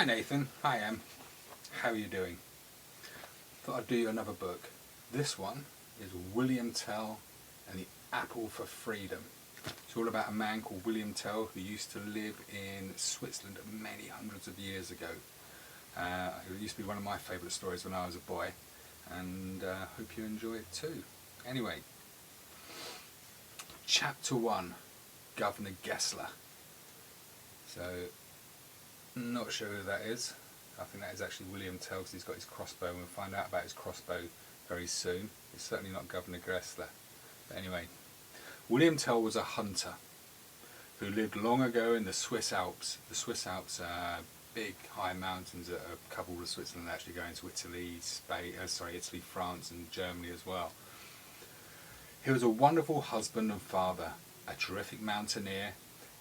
Nathan, hi Em. How are you doing? Thought I'd do you another book. This one is William Tell and the Apple for Freedom. It's all about a man called William Tell who used to live in Switzerland many hundreds of years ago. It used to be one of my favourite stories when I was a boy, and hope you enjoy it too. Anyway, Chapter 1, Governor Gessler. So, not sure who that is. I think that is actually William Tell because he's got his crossbow, and we'll find out about his crossbow very soon. It's certainly not Governor Gessler. But anyway, William Tell was a hunter who lived long ago in the Swiss Alps. The Swiss Alps are big, high mountains that are coupled with Switzerland, actually going to Italy, Italy, France and Germany as well. He was a wonderful husband and father, a terrific mountaineer,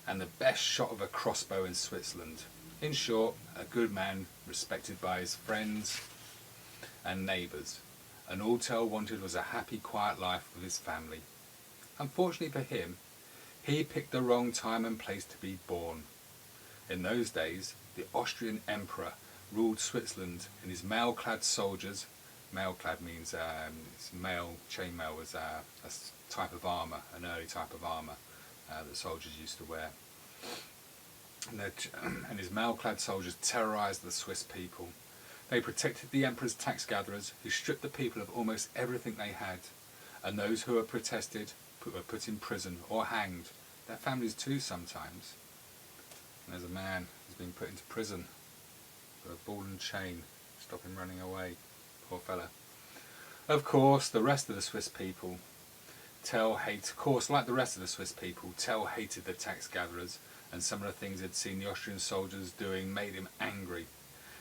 and the best shot of a crossbow in Switzerland. In short, a good man, respected by his friends and neighbours, and all Tell wanted was a happy, quiet life with his family. Unfortunately for him, he picked the wrong time and place to be born. In those days, the Austrian emperor ruled Switzerland, and his mail-clad soldiers, mail-clad means chainmail was a type of armour, an early type of armour that soldiers used to wear. And his mail-clad soldiers terrorised the Swiss people. They protected the emperor's tax gatherers, who stripped the people of almost everything they had, and those who had protested were put in prison or hanged, their families too sometimes. And there's a man who's been put into prison for a ball and chain, stop him running away, poor fella. Of course, the rest of the Swiss people, Tell hated the tax gatherers, and some of the things he'd seen the Austrian soldiers doing made him angry.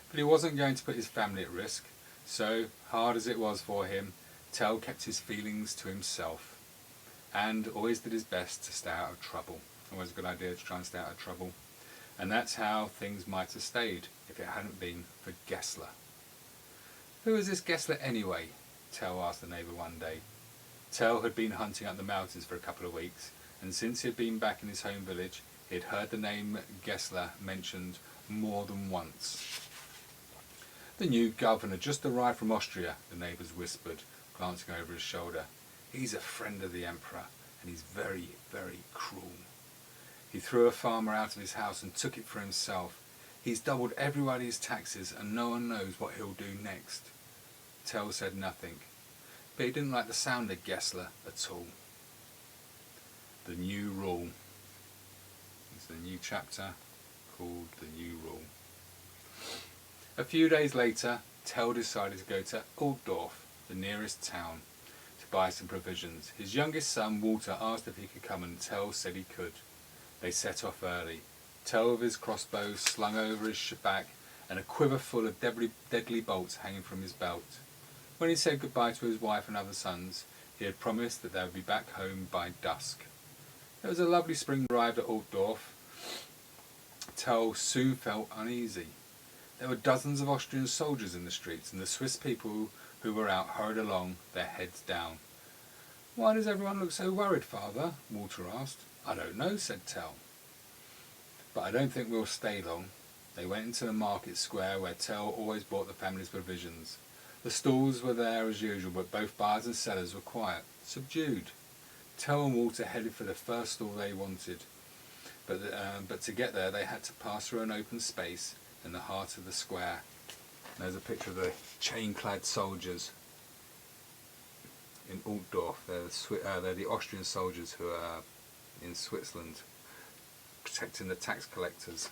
But he wasn't going to put his family at risk, so, hard as it was for him, Tell kept his feelings to himself, and always did his best to stay out of trouble. Always a good idea to try and stay out of trouble. And that's how things might have stayed if it hadn't been for Gessler. Who is this Gessler anyway? Tell asked the neighbour one day. Tell had been hunting up the mountains for a couple of weeks, and since he had been back in his home village, he had heard the name Gessler mentioned more than once. The new governor just arrived from Austria, the neighbours whispered, glancing over his shoulder. He's a friend of the emperor, and he's very, very cruel. He threw a farmer out of his house and took it for himself. He's doubled everybody's taxes, and no one knows what he'll do next. Tell said nothing, but he didn't like the sound of Gessler at all. The New Rule. It's a new chapter called The New Rule. A few days later, Tell decided to go to Altdorf, the nearest town, to buy some provisions. His youngest son, Walter, asked if he could come, and Tell said he could. They set off early. Tell with his crossbow slung over his back and a quiver full of deadly bolts hanging from his belt. When he said goodbye to his wife and other sons, he had promised that they would be back home by dusk. It was a lovely spring drive to Altdorf. Tell soon felt uneasy. There were dozens of Austrian soldiers in the streets, and the Swiss people who were out hurried along, their heads down. "Why does everyone look so worried, Father?" Walter asked. "I don't know," said Tell. "But I don't think we'll stay long." They went into the market square where Tell always bought the family's provisions. The stalls were there as usual, but both buyers and sellers were quiet, subdued. Tell and Walter headed for the first stall they wanted, but to get there they had to pass through an open space in the heart of the square. There's a picture of the chain-clad soldiers in Altdorf. They're the Austrian soldiers who are in Switzerland, protecting the tax collectors.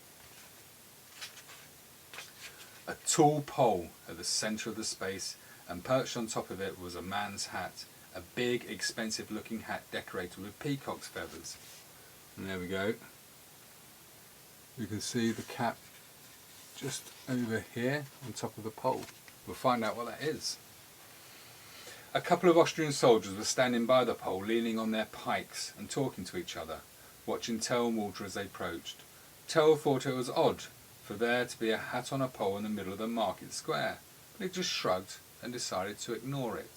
A tall pole at the centre of the space, and perched on top of it was a man's hat, a big, expensive-looking hat decorated with peacock's feathers. And there we go. You can see the cap just over here on top of the pole. We'll find out what that is. A couple of Austrian soldiers were standing by the pole, leaning on their pikes and talking to each other, watching Tell and Walter as they approached. Tell thought it was odd for there to be a hat on a pole in the middle of the market square, but he just shrugged and decided to ignore it.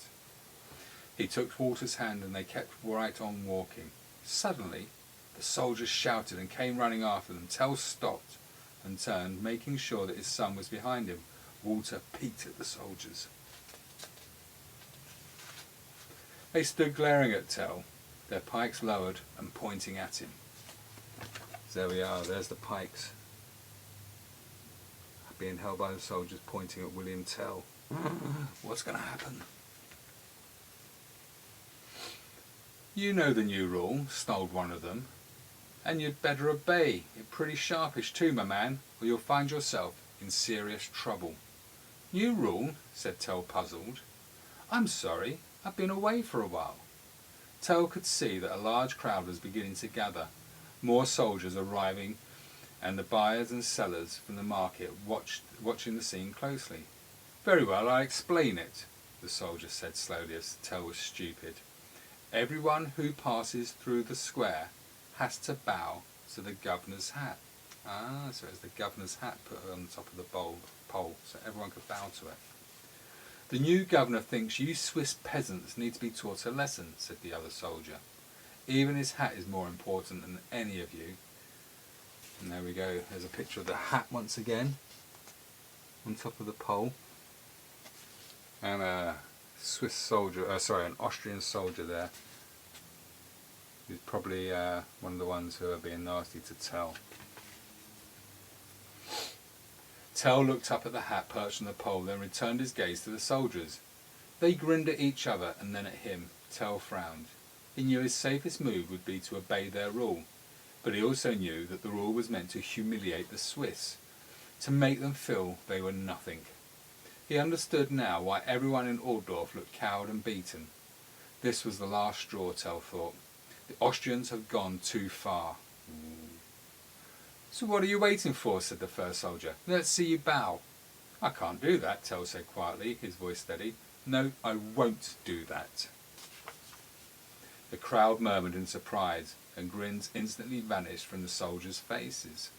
He took Walter's hand and they kept right on walking. Suddenly, the soldiers shouted and came running after them. Tell stopped and turned, making sure that his son was behind him. Walter peeked at the soldiers. They stood glaring at Tell, their pikes lowered and pointing at him. So there we are, there's the pikes being held by the soldiers pointing at William Tell. What's going to happen? You know the new rule, snarled one of them, and you'd better obey it pretty sharpish too, my man, or you'll find yourself in serious trouble. New rule? Said Tell, puzzled. I'm sorry, I've been away for a while. Tell could see that a large crowd was beginning to gather, more soldiers arriving, and the buyers and sellers from the market watching the scene closely. Very well, I'll explain it, the soldier said slowly as Tell was stupid. Everyone who passes through the square has to bow to the governor's hat. Ah, so it's the governor's hat put on the top of the pole, so everyone could bow to it. The new governor thinks you Swiss peasants need to be taught a lesson, said the other soldier. Even his hat is more important than any of you. And there we go, there's a picture of the hat once again, on top of the pole. And a Swiss soldier, an Austrian soldier there. He's probably one of the ones who are being nasty to Tell. Tell looked up at the hat perched on the pole, then returned his gaze to the soldiers. They grinned at each other and then at him. Tell frowned. He knew his safest move would be to obey their rule, but he also knew that the rule was meant to humiliate the Swiss, to make them feel they were nothing. He understood now why everyone in Altdorf looked cowed and beaten. This was the last straw, Tell thought. The Austrians have gone too far. So what are you waiting for, said the first soldier. Let's see you bow. I can't do that, Tell said quietly, his voice steady. No, I won't do that. The crowd murmured in surprise, and grins instantly vanished from the soldiers' faces.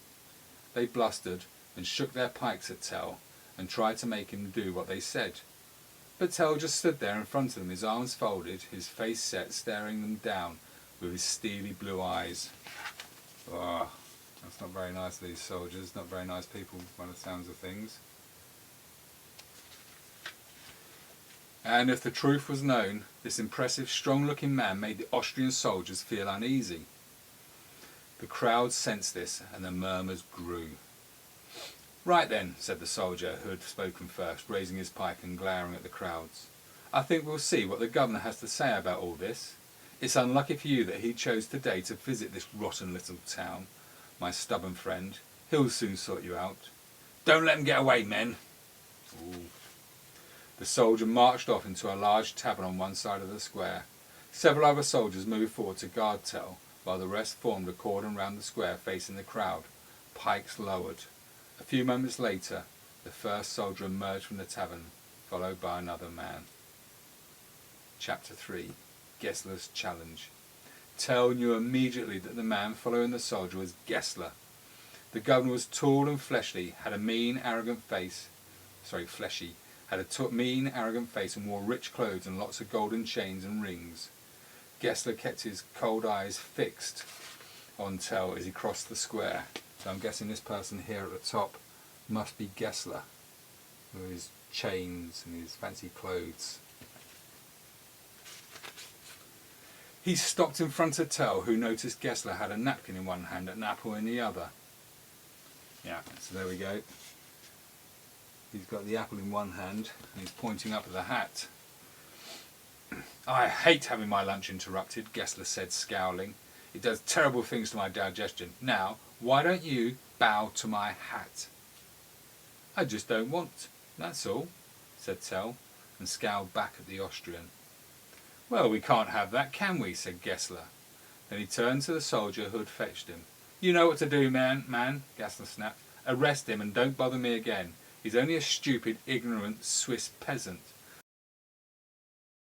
They blustered and shook their pikes at Tell, and tried to make him do what they said. But Tell just stood there in front of them, his arms folded, his face set, staring them down with his steely blue eyes. Oh, that's not very nice, these soldiers, not very nice people by the sounds of things. And if the truth was known, this impressive, strong-looking man made the Austrian soldiers feel uneasy. The crowd sensed this, and the murmurs grew. Right then, said the soldier who had spoken first, raising his pike and glaring at the crowds. I think we'll see what the governor has to say about all this. It's unlucky for you that he chose today to visit this rotten little town. My stubborn friend. He'll soon sort you out. Don't let him get away, men. Ooh. The soldier marched off into a large tavern on one side of the square. Several other soldiers moved forward to guard Tell, while the rest formed a cordon round the square facing the crowd, pikes lowered. A few moments later, the first soldier emerged from the tavern, followed by another man. Chapter 3. Gessler's Challenge. Tell knew immediately that the man following the soldier was Gessler. The governor was tall and fleshy, had a mean, arrogant face. Mean, arrogant face and wore rich clothes and lots of golden chains and rings. Gessler kept his cold eyes fixed on Tell as he crossed the square. So I'm guessing this person here at the top must be Gessler, with his chains and his fancy clothes. He stopped in front of Tell, who noticed Gessler had a napkin in one hand and an apple in the other. Yeah, so there we go. He's got the apple in one hand and he's pointing up at the hat. I hate having my lunch interrupted, Gessler said, scowling. It does terrible things to my digestion. Now, why don't you bow to my hat? I just don't want, that's all, said Tell, and scowled back at the Austrian. Well, we can't have that, can we? Said Gessler. Then he turned to the soldier who had fetched him. You know what to do, man, Gessler snapped. Arrest him and don't bother me again. He's only a stupid, ignorant Swiss peasant.